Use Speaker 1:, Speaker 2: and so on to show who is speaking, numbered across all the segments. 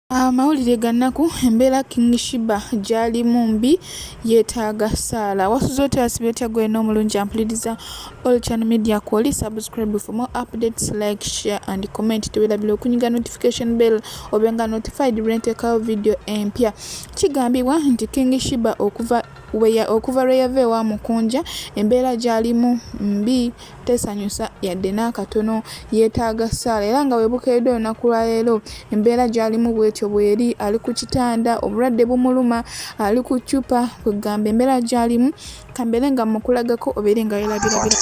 Speaker 1: Amawulire gannaku Embeera King Sheebah gyali mumbi yeetaaga ssaala. Wasuze otya asibye otya gwe n'omulungi ampuliriza all channel media kwoli subscribe for more updates, like, share and comment. Teweerabira okunyiga notification bell obenga notified bwe nteekawo video empya. Kigambibwa nti King Sheebah okuva lwe yava ewa Mukunja embeera gy'alimu mbi tesanyusa yadde n'akatono, yeetaaga ssaala era nga weebukeedde olunaku lwa leero embeera gy'alimu bw'etyo bw'eri, ali ku kitanda obulwadde bumuluma, ali ku ccupa kwegamba embeera gy'alimu kambeere nga mukulagako obeere nga weerabirabira.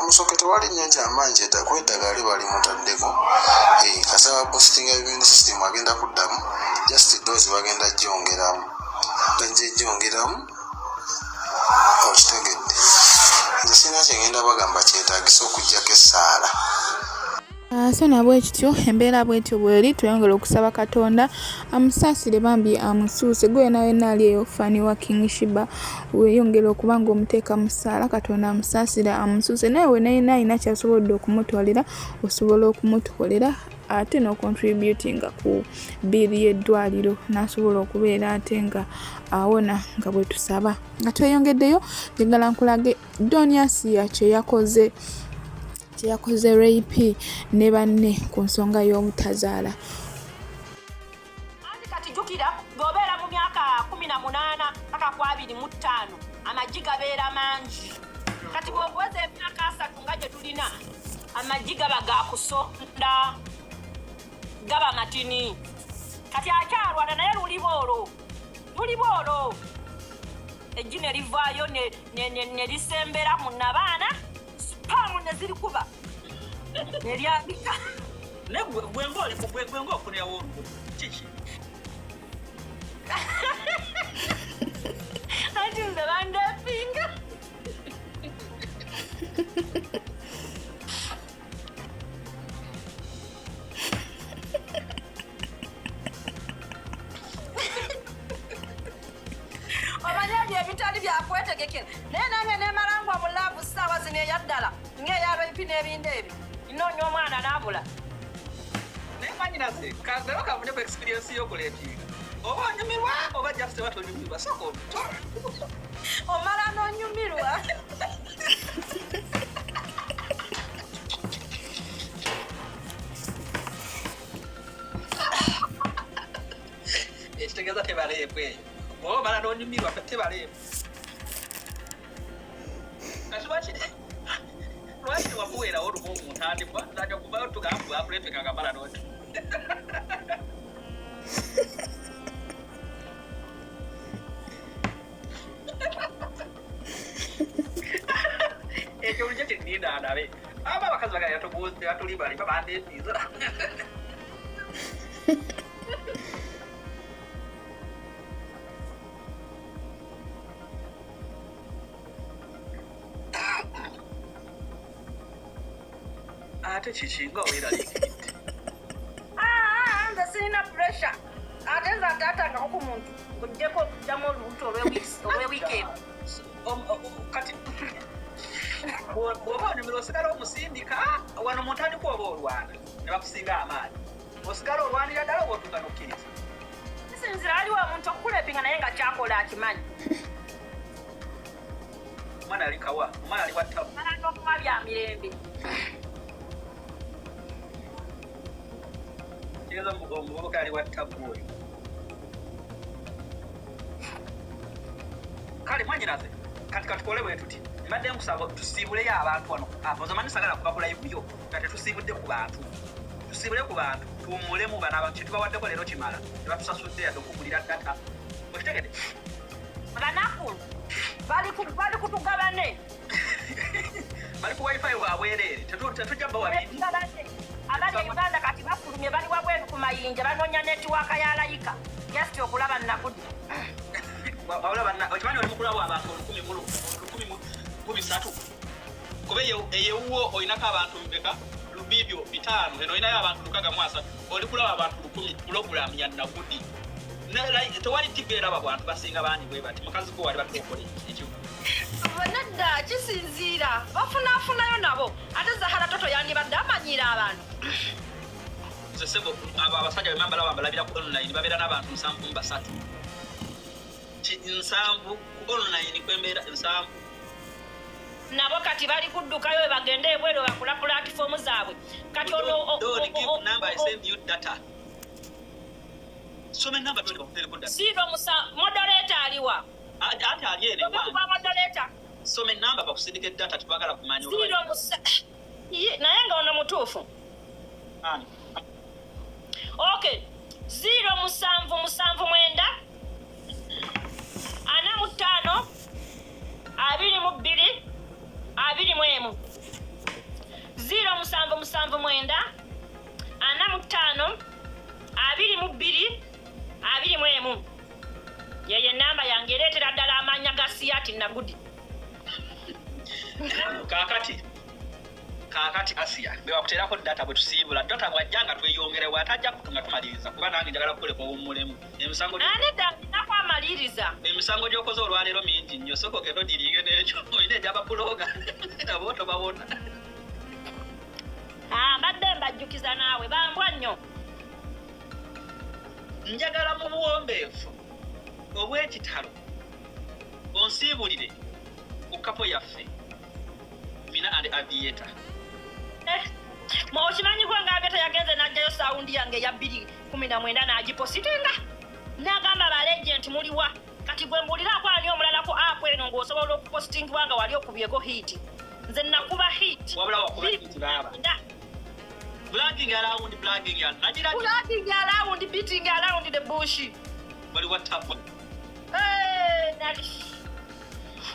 Speaker 2: Omusooke tewali nnyanja amangi eddagala bali mutaddeko kasaba boostinga immune system agenda kuddamu just dose bagenda gyongeramu okitegedde nze sina kyengenda bagamba kyetaagisa okugyako essaala.
Speaker 1: So na bwekityo embeera bwetyo bweri tuyongera okusaba Katonda amusaasire bambi amusuuse gwe nawe naali eyo fani wa King Sheebah weyongera okuba nga omuteeka mu ssaala Katonda amusaasire amusuuse nawe naye alina kyasobodde okumutwalira osobola okumutukolera ate n'ocontributinga ku biiri y'eddwaliro n'asobola okubeera ate nga awona nga bwe tusaba. Nga tweyongeddeyo njagala nkulage Asiya kye yakoze rape ne banne ku nsonga y'obutazaala.
Speaker 3: Kati jjukira ng'obeera mu myaka 18 mpaka ku 25 amaggi gabeera mangi. Kati bw'obuweza emyaka 3 nga gye tulina amaggi gaba gakusonda gaba matini. Kati akyalwana naye luli boolo eggi ne livaayo ne lisembera mu nabaana spaamu ne zirikuba ne lyambika
Speaker 4: gwenga ofunirawo olubu kiki
Speaker 3: anti nze bandepinga omanyebyo ebitali byakwetegekera naye nange nemalangwa mu laavu ssaawa zino eyaddala ng'eyalwaipi n'ebindi ebyo nnoonya omwana n'abula
Speaker 4: naye manyinaze kazero kavuneku experience y'okuleepinga oba onyumirwa oba just watonyumirwa soka obutola
Speaker 3: omala n'onyumirwa
Speaker 4: ekitegeeza tebaleepu eyo oba omala n'onyumirwa tebaleepu lwaki wakuweerawo olumu omuntandikwa naja kuvayo tugambu akuleepeka nga mala n'otu ekyo bulijjo kyenninda ndabe aba abakazi bagala yatulibalimba bandeetiiza ate kikinga weeraliikidde
Speaker 3: nze sirina pressure ate nze ataatangako ku muntu ng'ojjeko okuddamu olubuto olw'eweekend
Speaker 4: kati bw'oba onyumira osigala omusindika wano muntandikwa oba olwana ne bakusinga amaanyi osigala olwanira ddala oba otuuka n'okkiriza
Speaker 3: kisinzira aliwo omuntu okukuleepinga naye nga kyakola akimanyi
Speaker 4: omwana ali kawa omwana ali wattabu
Speaker 3: mala n'okuma bya mirembe
Speaker 4: tegeeza omuvubuka ali wattabu oyo kale mwanyinaze kati katukole bwe tuti mbadde nkusaba tusiibuleyo abantu wano ozamanyi sagala kubakulayibuyo nga tetusiibudde ku bantu tusiibule ku bantu tuwummulemu bano abantu kyetubawaddeko leero kimala tebatusasudde yadde okugulira ddata okitegedde
Speaker 3: banaku bali kutugabane
Speaker 4: bali ku wifi wabwereere tetujja bawabindi
Speaker 3: Uganda kati bafulumye bali wabweru ku mayinja banoonya netiwaaka ya layika jasiti okulaba nnakudde
Speaker 4: okimanyi oli mukulawo abantu 1,300 kuba eyewuwo olinako abantu mbeka lubibyo 5 eno olinayo abantu 630 oli kulaba abantu 1,000 pulogulaamu ya nnagudi tewali tivi eraba bwantu basinga bangi bwe bati mukazi ko wali batuokole ekyo
Speaker 3: nedda kisinziira bafunaafunayo nabo ate Zahara Toto yandibadde amanyiira abantu
Speaker 4: nze sebo abasajja bemambala bambalabira ku online babeera n'abantu 7 nsanvu ku online kwembeera 7
Speaker 3: nabo kati bali kuddukayo bagende ebwero bakula platform zaabwe kati ono
Speaker 4: number I send you data so many number to the
Speaker 3: zero musa moderator aliwa
Speaker 4: ati ali ene
Speaker 3: kwa moderator
Speaker 4: so many number bakusindika data tubagala kumanya
Speaker 3: zero musa naye nga ono mutuufu
Speaker 4: ani
Speaker 3: okay 0 7 9 5 2 0 7 yeye namba yange ereetera ddala amanya ga Asiya nagudi
Speaker 4: kakati Asiya bewakuterako data bwe tusiibula data bwajjanga tweyongerewo atajja kutunga tumaliriza kuba nange njagala kukoleka obumulemu emisango
Speaker 3: nakwamaliriza
Speaker 4: emisango gy'okoze olwaleero mingi nnyo soko gendo diriige n'ekyo olina egyabakuloga abo tobawona
Speaker 3: mbadde mbajjukiza naawe bambwa nnyo
Speaker 4: njagala mu buwombeefu obw'ekitalo onsiibulire ku kapo yaffe mina and aviator
Speaker 3: okimanyi gwe nga aviator yagenze n'ajjayo sawundi yange eya 219 n'agipositinga n'agamba abalejenti muliwa kati gwe mbuliraako ani omulala ku app eno ng'osobola okupositingibwa nga wali okubyeko hiiti nze nakuba hiiti
Speaker 4: wabula wakuba hiiti baaba Blagging around, beating around the bush. But what happened?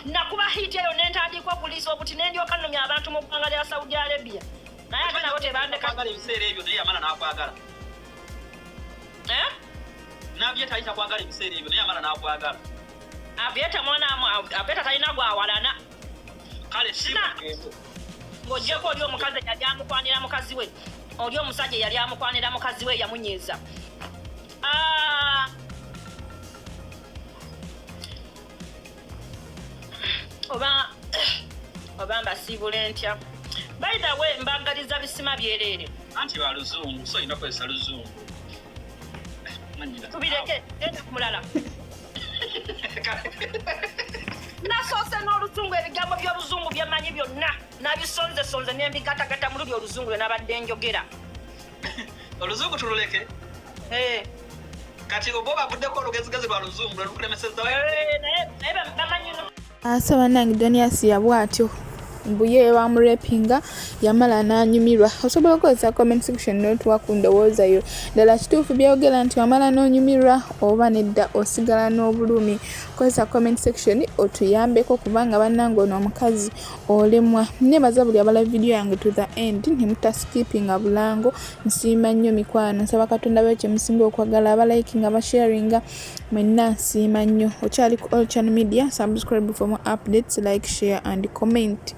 Speaker 3: Nakuba hiti eyo nentandikwa poliisi obuti nendyoka nnomya abantu mu ggwanga lya Saudi Arabia. Naye ate nabo tebandeka
Speaker 4: ebiseera ebyo naye amala n'akwagala. N'abyeta ayita kwagala ebiseera ebyo naye amala n'akwagala.
Speaker 3: Abyeta talina gwawalana.
Speaker 4: Kale simugeeko.
Speaker 3: Ng'ogyeko oli omukazi yali amukwanira mukazi we. Oli omusajja yali amukwanira mukazi we yamunyeeza. Oba mbasiibule ntya. By the way, mbagaliza bisima byereere.
Speaker 4: Anti ba luzungu, so ina kwesa luzungu.
Speaker 3: Tubireke, genda ku mulala. Nasoose n'oluzungu ebigambo by'oluzungu byemanyi byonna nabisonze n'embigatagata mu luli oluzungu lwe nabadde njogera.
Speaker 4: Oluzungu tululeke? Kati obo bavuddeko olugezigezi lwa luzungu lwe lukulemesezza
Speaker 3: naye bamanyi
Speaker 1: asaba nange Doni Asiya bw'atyo mbuye bamurepinga yamala n'anyumirwa. Osobola okukozesa comment section n'otuwa ku ndowooza yo ddala kituufu byogera nti wamala n'onyumirwa oba nedda osigala n'obulumi. Kozesa comment section otuyambeko kubanga bannange ono omukazi olemwa. Nebaza buli abala video yange to the end nemutaskipinga bulango. Nsiima nnyo mikwano, nsaba Katonda bekye musinga okwagala abalikinga abasharinga mwenna nsiima nnyo. Okyali ku All Channel Media, subscribe for more updates, like, share and comment.